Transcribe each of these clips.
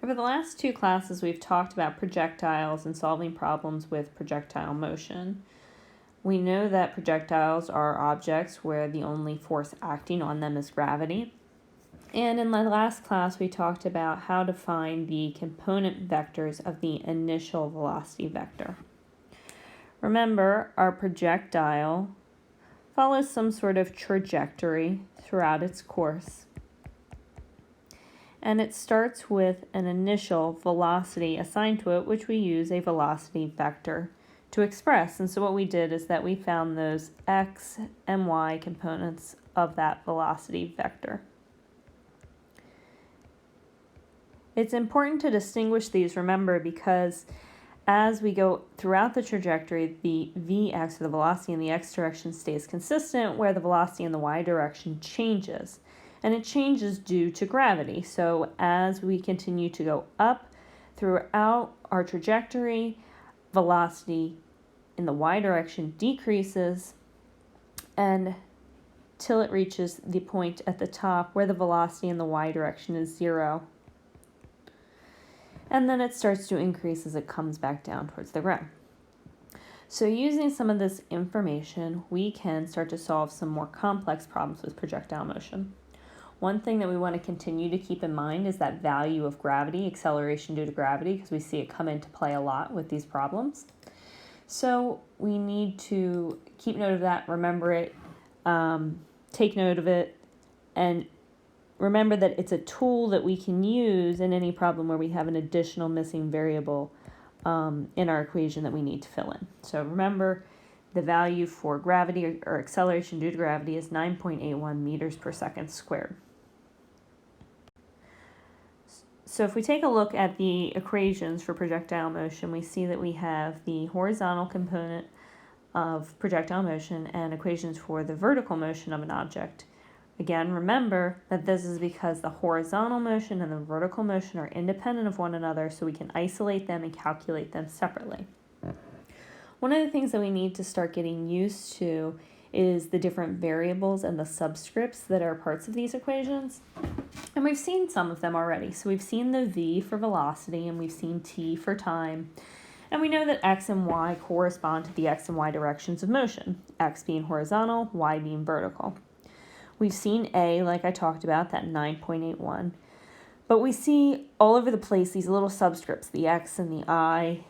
Over the last two classes, we've talked about projectiles and solving problems with projectile motion. We know that projectiles are objects where the only force acting on them is gravity. And in the last class, we talked about how to find the component vectors of the initial velocity vector. Remember, our projectile follows some sort of trajectory throughout its course. And it starts with an initial velocity assigned to it, which we use a velocity vector to express. And so what we did is that we found those x and y components of that velocity vector. It's important to distinguish these, remember, because as we go throughout the trajectory, the vx, or the velocity in the x direction, stays consistent, where the velocity in the y direction changes. And it changes due to gravity. So as we continue to go up throughout our trajectory, velocity in the y direction decreases until it reaches the point at the top where the velocity in the y direction is 0. And then it starts to increase as it comes back down towards the ground. So using some of this information, we can start to solve some more complex problems with projectile motion. One thing that we want to continue to keep in mind is that value of gravity, acceleration due to gravity, because we see it come into play a lot with these problems. So we need to keep note of that, remember it, take note of it, and remember that it's a tool that we can use in any problem where we have an additional missing variable in our equation that we need to fill in. So remember, the value for gravity or acceleration due to gravity is 9.81 meters per second squared. So if we take a look at the equations for projectile motion, we see that we have the horizontal component of projectile motion and equations for the vertical motion of an object. Again, remember that this is because the horizontal motion and the vertical motion are independent of one another, so we can isolate them and calculate them separately. One of the things that we need to start getting used to is the different variables and the subscripts that are parts of these equations. And we've seen some of them already. So we've seen the v for velocity, and we've seen t for time. And we know that x and y correspond to the x and y directions of motion, x being horizontal, y being vertical. We've seen a, like I talked about, that 9.81. But we see all over the place these little subscripts, the x and the I,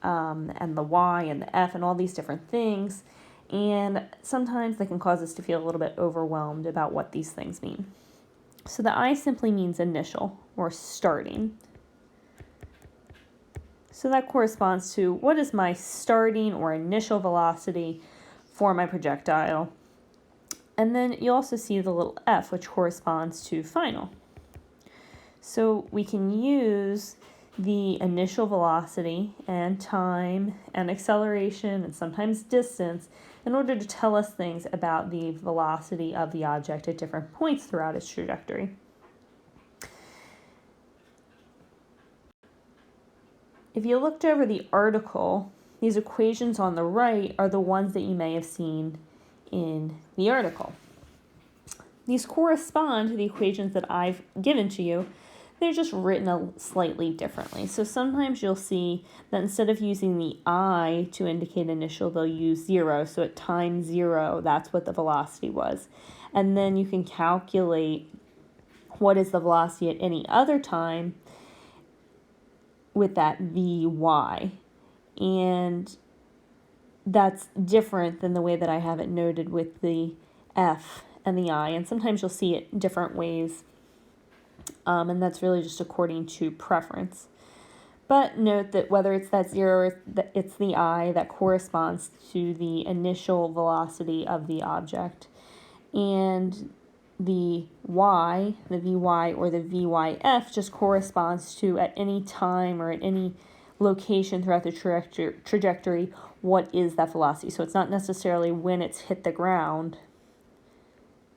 and the y and the f and all these different things. And sometimes they can cause us to feel a little bit overwhelmed about what these things mean. So the I simply means initial or starting. So that corresponds to what is my starting or initial velocity for my projectile. And then you also see the little f, which corresponds to final. So we can use the initial velocity and time and acceleration and sometimes distance in order to tell us things about the velocity of the object at different points throughout its trajectory. If you looked over the article, these equations on the right are the ones that you may have seen in the article. These correspond to the equations that I've given to you. They're just written slightly differently. So sometimes you'll see that instead of using the I to indicate initial, they'll use 0. So at time 0, that's what the velocity was. And then you can calculate what is the velocity at any other time with that Vy. And that's different than the way that I have it noted with the F and the I. And sometimes you'll see it different ways. And that's really just according to preference. But note that whether it's that 0 or it's the I, that corresponds to the initial velocity of the object. And the Y, the Vy or the Vyf, just corresponds to at any time or at any location throughout the trajectory, what is that velocity. So it's not necessarily when it's hit the ground,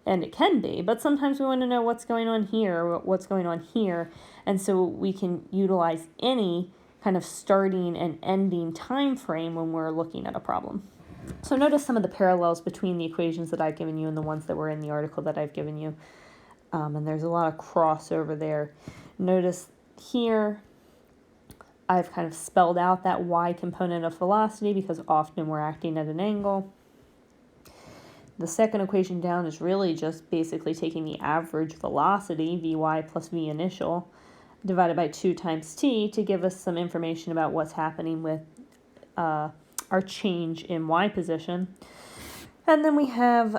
and it can be, but sometimes we want to know what's going on here, what's going on here, and so we can utilize any kind of starting and ending time frame when we're looking at a problem. So notice some of the parallels between the equations that I've given you and the ones that were in the article that I've given you, and there's a lot of crossover there. Notice Here, I've kind of spelled out that y component of velocity because often we're acting at an angle. The second equation down is really just basically taking the average velocity, Vy plus V initial, divided by 2 times t to give us some information about what's happening with our change in y position. And then we have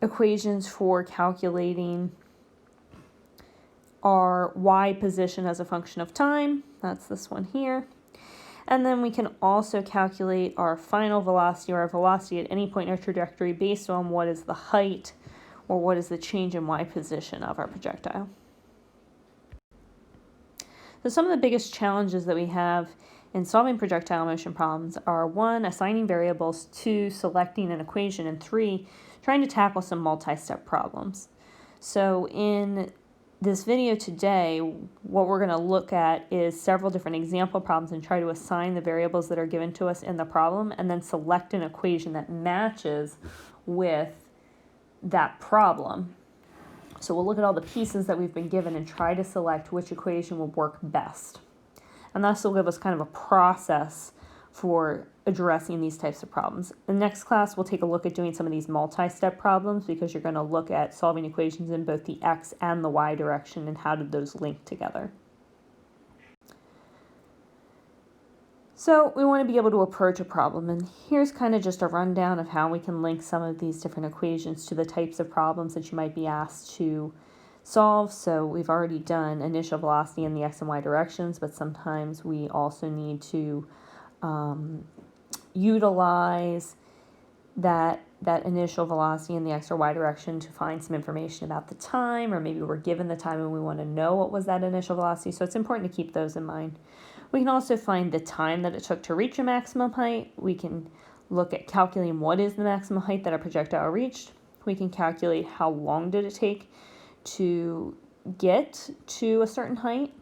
equations for calculating our y position as a function of time. That's this one here. And then we can also calculate our final velocity, or our velocity at any point in our trajectory, based on what is the height or what is the change in y position of our projectile. So some of the biggest challenges that we have in solving projectile motion problems are 1, assigning variables, 2, selecting an equation, and 3, trying to tackle some multi-step problems. So in this video today, what we're going to look at is several different example problems and try to assign the variables that are given to us in the problem and then select an equation that matches with that problem. So we'll look at all the pieces that we've been given and try to select which equation will work best. And this will give us kind of a process for addressing these types of problems. In the next class, we'll take a look at doing some of these multi-step problems because you're going to look at solving equations in both the x and the y direction and how did those link together. So we want to be able to approach a problem, and here's kind of just a rundown of how we can link some of these different equations to the types of problems that you might be asked to solve. So we've already done initial velocity in the x and y directions, but sometimes we also need to utilize that initial velocity in the x or y direction to find some information about the time, or maybe we're given the time and we want to know what was that initial velocity. So it's important to keep those in mind. We can also find the time that it took to reach a maximum height. We can look at calculating what is the maximum height that a projectile reached. We can calculate how long did it take to get to a certain height.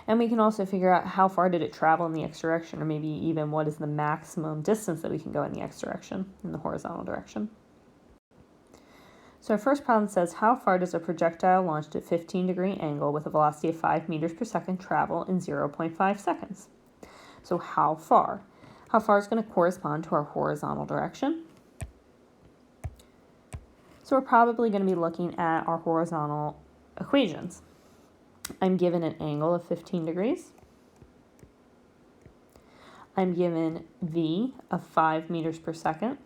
And we can also figure out how far did it travel in the x direction, or maybe even what is the maximum distance that we can go in the x direction, in the horizontal direction. So our first problem says, how far does a projectile launched at 15-degree angle with a velocity of 5 meters per second travel in 0.5 seconds? So how far? How far is going to correspond to our horizontal direction? So we're probably going to be looking at our horizontal equations. I'm given an angle of 15 degrees. I'm given V of 5 meters per second.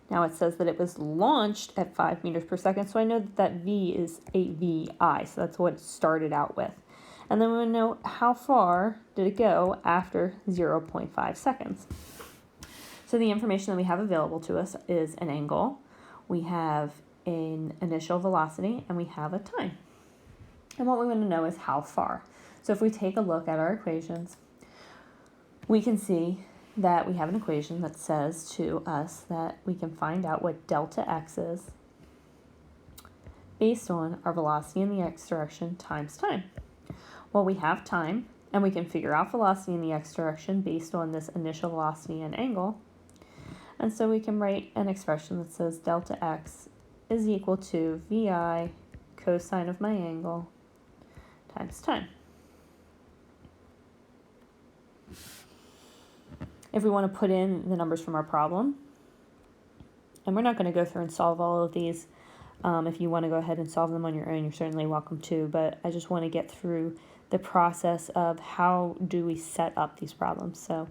Now it says that it was launched at 5 meters per second, so I know that V is a VI, so that's what it started out with. And then we want to know how far did it go after 0.5 seconds. So the information that we have available to us is an angle, we have an initial velocity, and we have a time. And what we want to know is how far. So if we take a look at our equations, we can see that we have an equation that says to us that we can find out what delta x is based on our velocity in the x direction times time. Well, we have time, and we can figure out velocity in the x direction based on this initial velocity and angle. And so we can write an expression that says delta x is equal to VI cosine of my angle times time. If we want to put in the numbers from our problem, and we're not going to go through and solve all of these. If you want to go ahead and solve them on your own, you're certainly welcome to, but I just want to get through the process of how do we set up these problems. So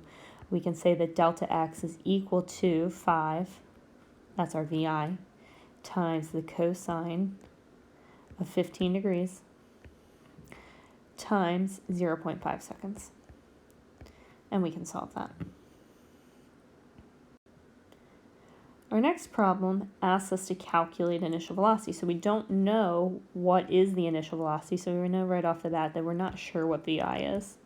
we can say that delta x is equal to 5, that's our VI, times the cosine of 15 degrees times 0.5 seconds. And we can solve that. Our next problem asks us to calculate initial velocity. So we don't know what is the initial velocity, so we know right off the bat that we're not sure what VI is.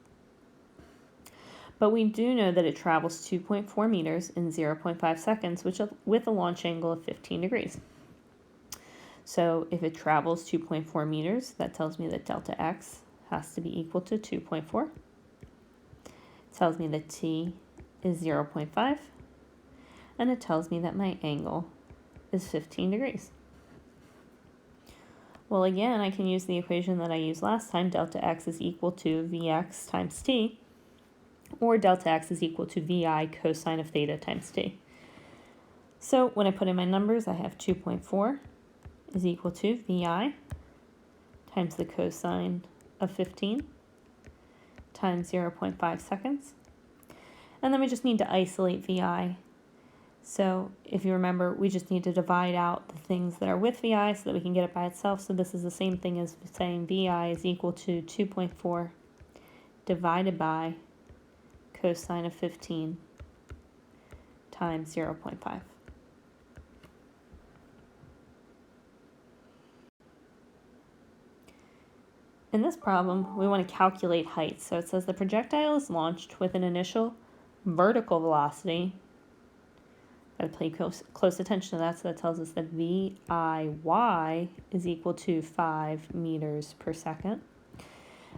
But we do know that it travels 2.4 meters in 0.5 seconds, which with a launch angle of 15 degrees. So if it travels 2.4 meters, that tells me that delta x has to be equal to 2.4. It tells me that t is 0.5. And it tells me that my angle is 15 degrees. Well, again, I can use the equation that I used last time. Delta x is equal to Vx times t, or delta x is equal to Vi cosine of theta times t. So when I put in my numbers, I have 2.4 is equal to Vi times the cosine of 15 times 0.5 seconds. And then we just need to isolate Vi. So if you remember, we just need to divide out the things that are with Vi so that we can get it by itself. So this is the same thing as saying Vi is equal to 2.4 divided by cosine of 15 times 0.5. In this problem, we want to calculate height. So it says the projectile is launched with an initial vertical velocity. Got to pay close attention to that. So that tells us that VIY is equal to 5 meters per second.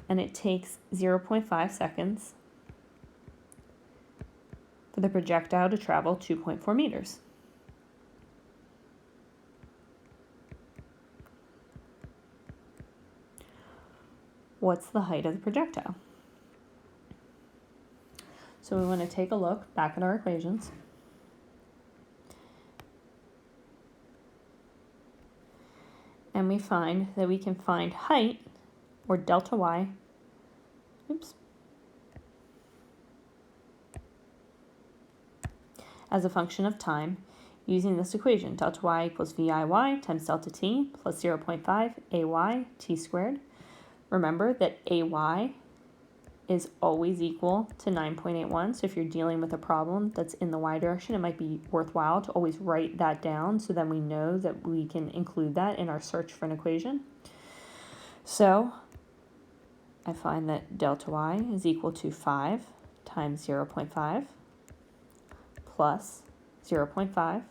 And it takes 0.5 seconds for the projectile to travel 2.4 meters. What's the height of the projectile? So we want to take a look back at our equations. And we find that we can find height, or delta y, as a function of time using this equation. Delta y equals VIY times delta t plus 0.5 AY t squared. Remember that AY is always equal to 9.81. So if you're dealing with a problem that's in the y direction, it might be worthwhile to always write that down so then we know that we can include that in our search for an equation. So I find that delta y is equal to 5 times 0.5 plus 0.5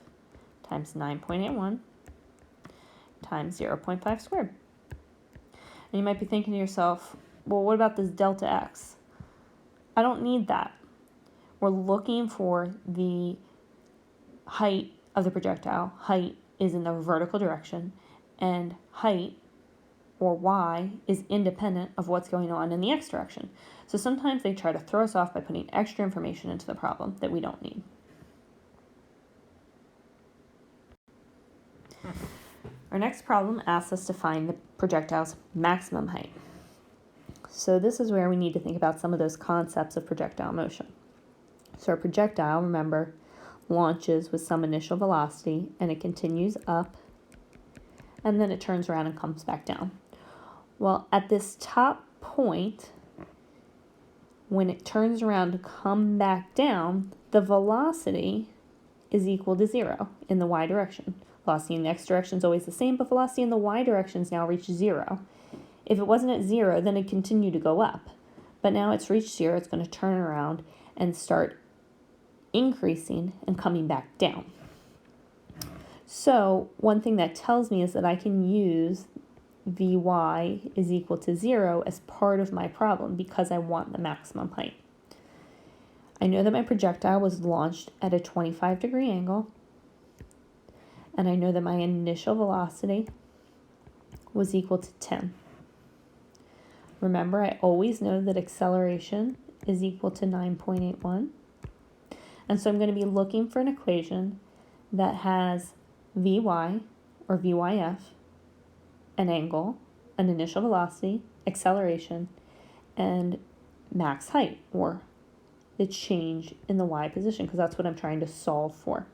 times 9.81 times 0.5 squared. And you might be thinking to yourself, well, what about this delta x? I don't need that. We're looking for the height of the projectile. Height is in the vertical direction, and height, or y, is independent of what's going on in the x direction. So sometimes they try to throw us off by putting extra information into the problem that we don't need. Our next problem asks us to find the projectile's maximum height. So this is where we need to think about some of those concepts of projectile motion. So our projectile, remember, launches with some initial velocity and it continues up and then it turns around and comes back down. Well, at this top point, when it turns around to come back down, the velocity is equal to 0 in the y direction. Velocity in the x direction is always the same, but velocity in the y direction has now reached 0. If it wasn't at 0, then it continued to go up. But now it's reached 0, it's going to turn around and start increasing and coming back down. So one thing that tells me is that I can use Vy is equal to 0 as part of my problem because I want the maximum height. I know that my projectile was launched at a 25-degree angle, and I know that my initial velocity was equal to 10. Remember, I always know that acceleration is equal to 9.81. And so I'm going to be looking for an equation that has Vy, or Vyf, an angle, an initial velocity, acceleration, and max height, or the change in the y position, because that's what I'm trying to solve for.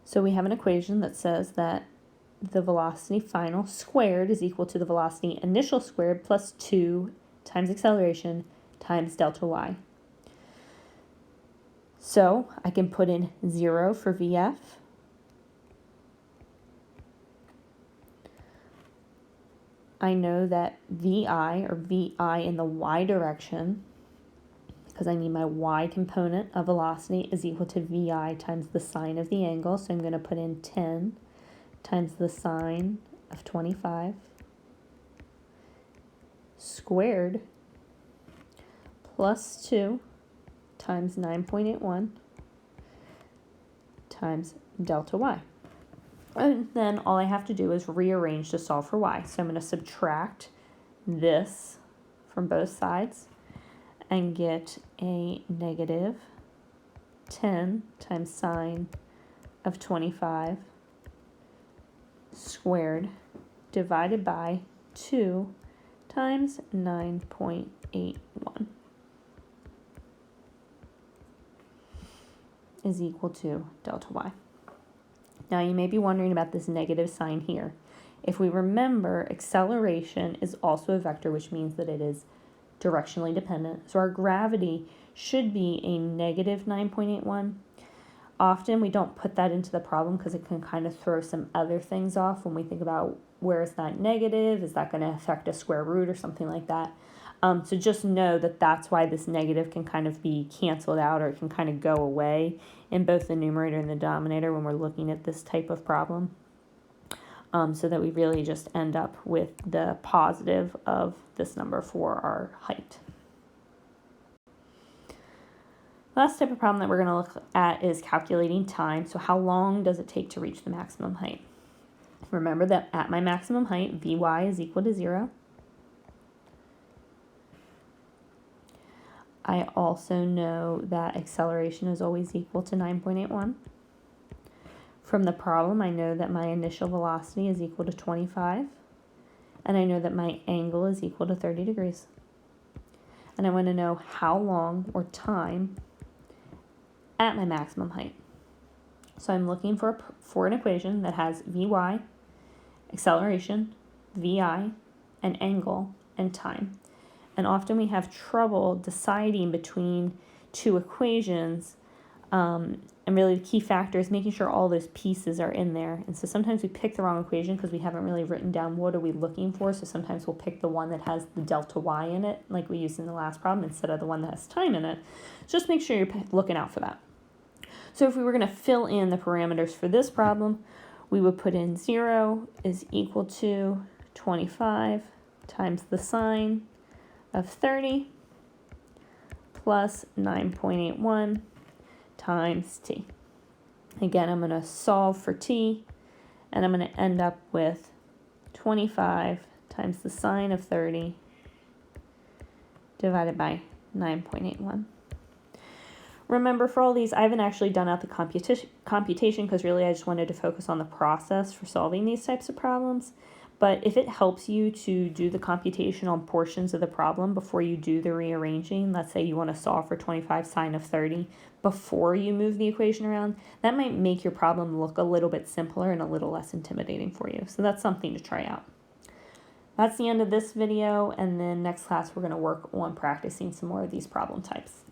So we have an equation that says that the velocity final squared is equal to the velocity initial squared plus 2 times acceleration times delta y. So I can put in 0 for Vf. I know that Vi, or Vi in the y direction, because I need my y component of velocity, is equal to Vi times the sine of the angle. So I'm going to put in 10 times the sine of 25 squared plus 2 times 9.81 times delta y. And then all I have to do is rearrange to solve for y. So I'm going to subtract this from both sides and get a negative 10 times sine of 25 squared divided by 2 times 9.81 is equal to delta y. Now you may be wondering about this negative sign here. If we remember, acceleration is also a vector, which means that it is directionally dependent. So our gravity should be a negative 9.81. Often we don't put that into the problem because it can kind of throw some other things off when we think about where is that negative, is that going to affect a square root or something like that. So just know that that's why this negative can kind of be canceled out, or it can kind of go away in both the numerator and the denominator when we're looking at this type of problem. So that we really just end up with the positive of this number for our height. Last type of problem that we're going to look at is calculating time. So how long does it take to reach the maximum height? Remember that at my maximum height, Vy is equal to 0. I also know that acceleration is always equal to 9.81. From the problem, I know that my initial velocity is equal to 25, and I know that my angle is equal to 30 degrees. And I want to know how long, or time, at my maximum height. So I'm looking for an equation that has Vy, acceleration, Vi, an angle, and time. And often we have trouble deciding between two equations, and really the key factor is making sure all those pieces are in there. And so sometimes we pick the wrong equation because we haven't really written down what are we looking for. So sometimes we'll pick the one that has the delta y in it, like we used in the last problem, instead of the one that has time in it. Just make sure you're looking out for that. So if we were going to fill in the parameters for this problem, we would put in 0 is equal to 25 times the sine of 30 plus 9.81 times t. Again, I'm going to solve for t, and I'm going to end up with 25 times the sine of 30 divided by 9.81. Remember, for all these, I haven't actually done out the computation because really I just wanted to focus on the process for solving these types of problems. But if it helps you to do the computation on portions of the problem before you do the rearranging, let's say you want to solve for 25 sine of 30 before you move the equation around, that might make your problem look a little bit simpler and a little less intimidating for you. So that's something to try out. That's the end of this video, and then next class we're going to work on practicing some more of these problem types.